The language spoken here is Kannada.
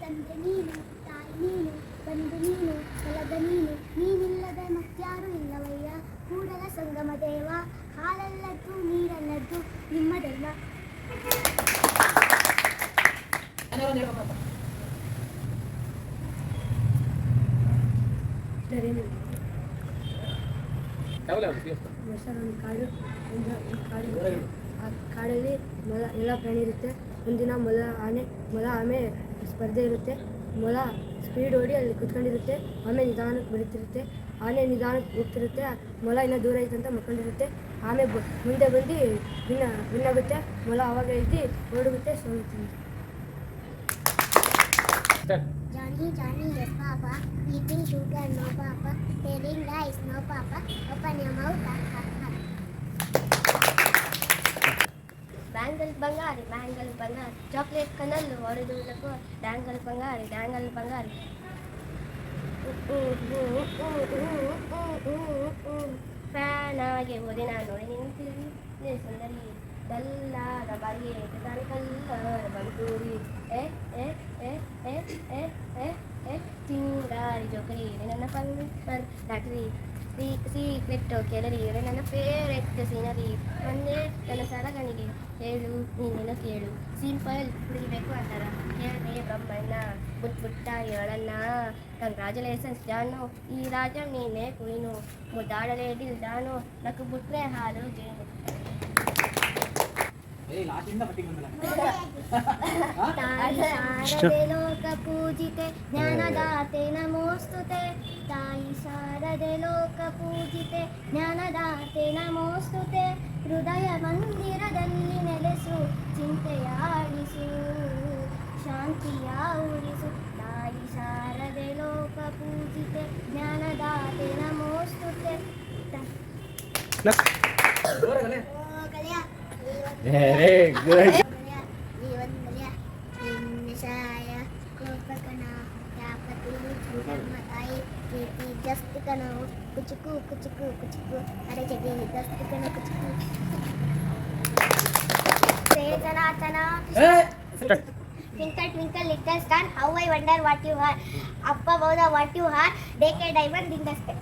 ತಂದೆ ನೀನು, ತಾಯಿ ನೀನು, ಬಂಧು ನೀನು, ಹೊಲದ ನೀನು, ನೀನಿಲ್ಲದ ಮತ್ಯಾರು ಇಲ್ಲವಯ್ಯ. ಕೂಡಲ ಸಂಗಮ ದೇವ, ಹಾಲಲ್ಲದ್ದು ನೀರಲ್ಲದ್ದು ನಿಮ್ಮದಲ್ಲ. ಕಾಡು ಆ ಕಾಡಲ್ಲಿ ಮೊಲ ಎಲ್ಲ ಪ್ರಾಣಿ ಇರುತ್ತೆ. ಒಂದಿನ ಮೊಲ ಆಮೆ ಸ್ಪರ್ಧೆ ಇರುತ್ತೆ. ಮೊಲ ಸ್ಪೀಡ್ ಓಡಿ ಅಲ್ಲಿ ಕುತ್ಕೊಂಡಿರುತ್ತೆ. ಆಮೆ ನಿಧಾನಕ್ಕೆ ಬರುತ್ತಿರುತ್ತೆ. ಆನೆ ನಿಧಾನಕ್ಕೆ ಹೋಗ್ತಿರುತ್ತೆ. ಮೊಲ ಇನ್ನೂ ದೂರ ಐತೆ ಅಂತ ಮಕ್ಕೊಂಡಿರುತ್ತೆ. ಆಮೆ ಮುಂದೆ ಬಂದು ವಿನ್ನಾಗುತ್ತೆ. ಮೊಲ ಆವಾಗ ಎದ್ದು ಓಡುಗುತ್ತೆ, ಸೋಲುತ್ತೆ. Johnny, Johnny, yes papa. Eating sugar, no papa. Telling lies, no papa. Open your mouth, ha ha ha. Bangle bangari, bangle bangari. Chocolate kanallu oridulako. Dangle bangari, dangle bangari. Fan ಆಗಿ ಓದಿನ ನೋಡಿ ನಿಂತಿರಿ ಸುಂದರಿ ದಲ್ಲಾದ ಬಾಯಿಗೆ ಕಲ್ಲರ ಬಂತೂರಿ ಎ ಎ ಎ ಎ ಎ ಎ ಎ ಚಿಂಗಾರಿ ಜೋಕರಿ ನನ್ನ ಫಂಕ್ಷನ್ ಲಾಟ್ರಿ ಸೀಕ್ರೆಟ್ ಕೆಲರಿ ನನ್ನ ಫೇವ್ರೆಟ್ ಸೀನರಿ ಒಂದೇ ನನ್ನ ಸರಗಣಿಗೆ ಹೇಳು ನೀನೇನು ಕೇಳು ಸಿಂಪಲ್ ಕುಡಿಬೇಕು ಅಂತಾರ ಹೇಳಿ ಬ್ರಹ್ಮಣ್ಣ ಬುಟ್ಟ ಹೇಳಣ್ಣ ಕಂಗ್ರಾಚುಲೇಷನ್ಸ್ ಜಾನು ಈ ರಾಜ ನೀನೇ ಕುಣಿನು ಮುದ್ದಾಡಲೇ ಡಿಲ್ದಾನು ನಕ್ಕು ಬಿಟ್ರೆ ಹಾಲು ಜೇನು ಶಾರದೆ ಲೋಕ ಪೂಜಿತೆ ಜ್ಞಾನದಾತೆ ನಮೋಸ್ತುತೆ ತಾಯಿ ಶಾರದೆ ಲೋಕ ಪೂಜಿತೆ ಜ್ಞಾನದಾತೆ ನಮೋಸ್ತುತೆ ಹೃದಯ ಮಂದಿರದಲ್ಲಿ ನೆಲೆಸು ಚಿಂತೆಯ ಆಡಿಸು ಶಾಂತಿಯ ಉಳಿಸು ತಾಯಿ ಶಾರದೆ ಲೋಕ ಪೂಜಿತೆ ಜ್ಞಾನದಾತೆ ನಮೋಸ್ತುತೆ. Very good. Just kano kuchuku kuchuku kuchuku are jadi just kano kuchuku say chana chana twinkle twinkle little star how I wonder what you are up above the what you are decade diamond in the sky.